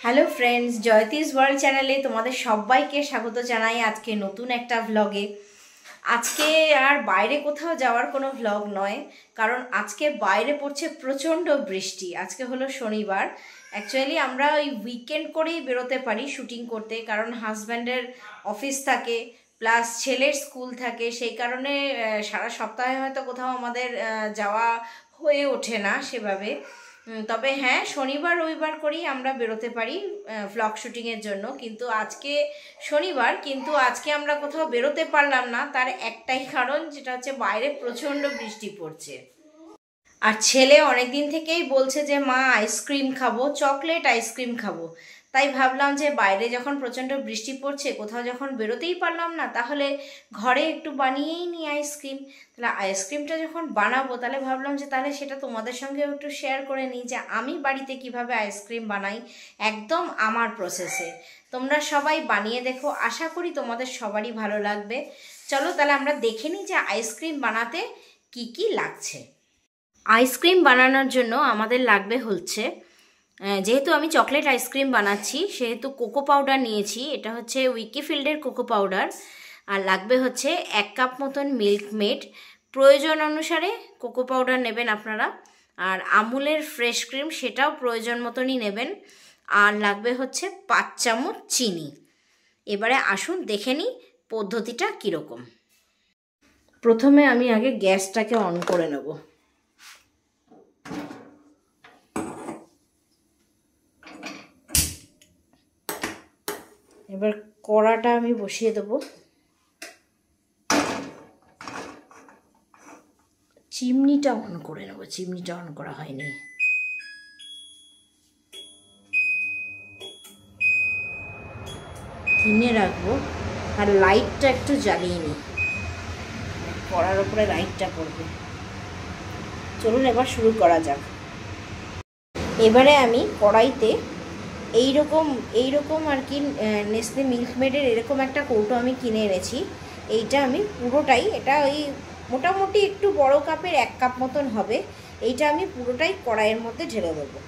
Hello friends, জয়তিস world চ্যানেলে তোমাদের সবাইকে স্বাগত জানাই আজকে নতুন একটা ভ্লগে। আজকে আর বাইরে কোথাও যাওয়ার কোনো ভ্লগ নয়, কারণ আজকে বাইরে পড়ছে প্রচণ্ড বৃষ্টি। আজকে হলো শনিবার। অ্যাকচুয়ালি আমরা ওই উইকেন্ড করেই বেরোতে পারি শুটিং করতে, কারণ হাজব্যান্ডের অফিস থাকে প্লাস ছেলের স্কুল থাকে, সেই কারণে সারা সপ্তাহে হয়তো কোথাও আমাদের যাওয়া হয়ে ওঠে না সেভাবে। তবে হ্যাঁ, শনিবার রবিবার করেই আমরা বেরোতে পারি ভ্লগ শুটিংয়ের জন্য। কিন্তু আজকে শনিবার, কিন্তু আজকে আমরা কোথাও বেরোতে পারলাম না। তার একটাই কারণ, যেটা হচ্ছে বাইরে প্রচণ্ড বৃষ্টি পড়ছে। আর ছেলে অনেক দিন থেকেই বলছে যে মা আইসক্রিম খাবো, চকলেট আইসক্রিম খাবো। তাই ভাবলাম যে বাইরে যখন প্রচণ্ড বৃষ্টি পড়ছে, কোথাও যখন বেরোতেই পারলাম না, তাহলে ঘরে একটু বানিয়েই নিই আইসক্রিম। তাহলে আইসক্রিমটা যখন বানাবো, তাহলে ভাবলাম যে তাহলে সেটা তোমাদের সঙ্গে একটু শেয়ার করে নিই যে আমি বাড়িতে কিভাবে আইসক্রিম বানাই, একদম আমার প্রসেসে। তোমরা সবাই বানিয়ে দেখো, আশা করি তোমাদের সবারই ভালো লাগবে। চলো তাহলে আমরা দেখে নিই যে আইসক্রিম বানাতে কি কি লাগছে। আইসক্রিম বানানোর জন্য আমাদের লাগবে হচ্ছে, যেহেতু আমি চকলেট আইসক্রিম বানাচ্ছি সেহেতু কোকো পাউডার নিয়েছি। এটা হচ্ছে উইকিফিল্ডের কোকো পাউডার। আর লাগবে হচ্ছে 1 কাপ মতন মিল্ক মেড। প্রয়োজন অনুসারে কোকো পাউডার নেবেন আপনারা। আর আমুলের ফ্রেশ ক্রিম, সেটাও প্রয়োজন মতনই নেবেন। আর লাগবে হচ্ছে 5 চামচ চিনি। এবারে আসুন দেখে নিই পদ্ধতিটা কীরকম। প্রথমে আমি আগে গ্যাসটাকে অন করে নেব। এবার কড়াটা আমি বসিয়ে দেবো। চিমনিটা অন করে নেব, চিমনিটা অন করা হয়নি। কিনে রাখবো। আর লাইটটা একটু জ্বালিয়ে নিই, কড়ার উপরে লাইটটা পড়বে। চলুন এবার শুরু করা যাক। এবারে আমি কড়াইতে এইরকম আর কি নেসলে মিল্কমেডের এরকম একটা কৌটো আমি কিনে এনেছি। এইটা আমি পুরোটাই, এটা ওই মোটামুটি একটু বড় কাপের 1 কাপ মতন হবে। এইটা আমি পুরোটাই কড়াইয়ের মধ্যে ঢেলে দেবো।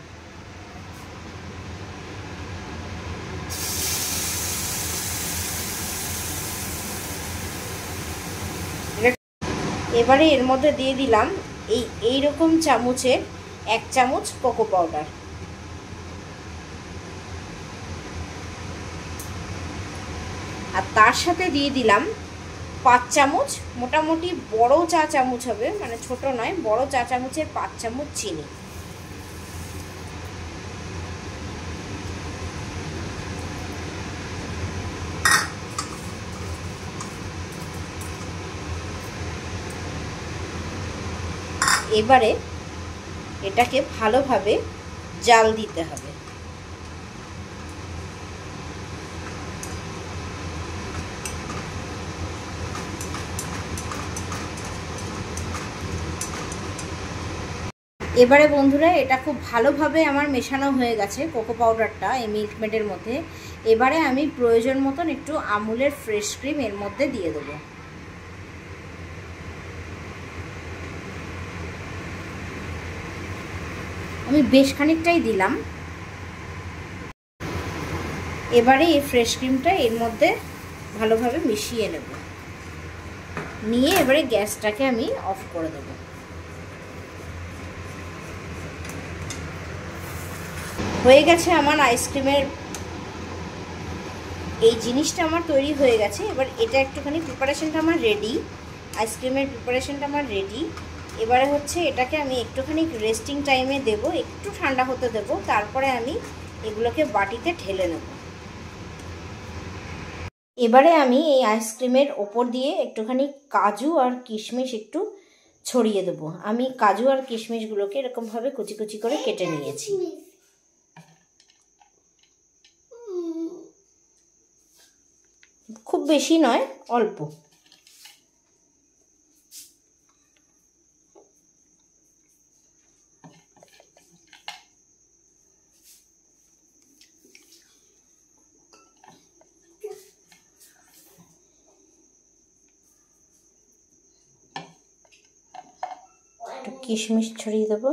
এবারে এর মধ্যে দিয়ে দিলাম এইরকম চামচের 1 চামচ কোকো পাউডার। আর তার সাথে দিয়ে দিলাম 5 চামচ, মোটামুটি বড় চা চামচ হবে, মানে ছোট নয়, বড় চা চামচের 5 চামচ চিনি। এবারে এটাকে ভালোভাবে জাল দিতে হবে। এবারে বন্ধুরা, এটা খুব ভালোভাবে আমার মেশানো হয়ে গেছে কোকো পাউডারটা এই মিল্কমেডের মধ্যে। এবারে আমি প্রয়োজন মতন একটু আমুলের ফ্রেশ ক্রিম এর মধ্যে দিয়ে দেবো। আমি বেশ খানিকটাই দিলাম। এবারে এই ফ্রেশ ক্রিমটা এর মধ্যে ভালোভাবে মিশিয়ে নেব, নিয়ে এবারে গ্যাসটাকে আমি অফ করে দেব। হয়ে গেছে আমার আইসক্রিমের এই জিনিসটা আমার তৈরি হয়ে গেছে। এবার এটা একটুখানি প্রিপারেশনটা আমার রেডি, আইসক্রিমের প্রিপারেশনটা আমার রেডি। এবারে হচ্ছে এটাকে আমি একটুখানি রেস্টিং টাইমে দেব, একটু ঠান্ডা হতে দেব, তারপরে আমি এগুলোকে বাটিতে ঢেলে নেব। এবারে আমি এই আইসক্রিমের ওপর দিয়ে একটুখানি কাজু আর কিশমিশ একটু ছড়িয়ে দেবো। আমি কাজু আর কিশমিশগুলোকে এরকমভাবে কুচি কুচি করে কেটে নিয়েছি। খুব বেশি নয়, অল্প। একটু কিশমিশ ছড়িয়ে দেবো।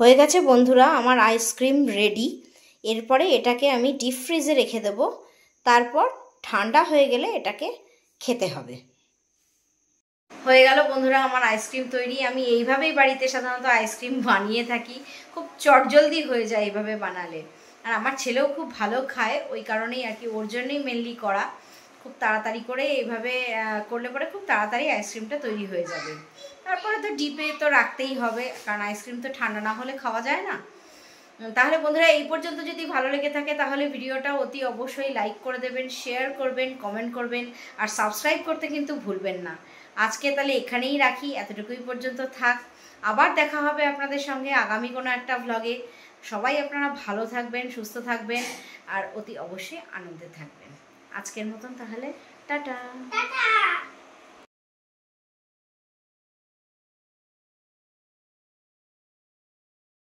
হয়ে গেছে বন্ধুরা আমার আইসক্রিম রেডি। এরপরে এটাকে আমি ডিপ ফ্রিজে রেখে দেব, তারপর ঠান্ডা হয়ে গেলে এটাকে খেতে হবে। হয়ে গেল বন্ধুরা আমার আইসক্রিম তৈরি। আমি এইভাবেই বাড়িতে সাধারণত আইসক্রিম বানিয়ে থাকি, খুব চটজলদি হয়ে যায় এইভাবে বানালে। আর আমার ছেলেও খুব ভালো খায়, ওই কারণেই আর কি, ওর জন্যই মেনলি করা। খুব তাড়াতাড়ি করে এইভাবে করলে পরে খুব তাড়াতাড়ি আইসক্রিমটা তৈরি হয়ে যাবে। তারপরে তো ডিপে তো রাখতেই হবে, কারণ আইসক্রিম তো ঠান্ডা না হলে খাওয়া যায় না। তাহলে বন্ধুরা এই পর্যন্ত যদি ভালো লেগে থাকে তাহলে ভিডিওটা অতি অবশ্যই লাইক করে দেবেন, শেয়ার করবেন, কমেন্ট করবেন, আর সাবস্ক্রাইব করতে কিন্তু ভুলবেন না। আজকে তাহলে এখানেই রাখি, এতটুকুই পর্যন্ত থাক। আবার দেখা হবে আপনাদের সঙ্গে আগামী কোনো একটা ভ্লগে। সবাই আপনারা ভালো থাকবেন, সুস্থ থাকবেন, আর অতি অবশ্যই আনন্দে থাকবেন। আজকের মতন তাহলে টাটা।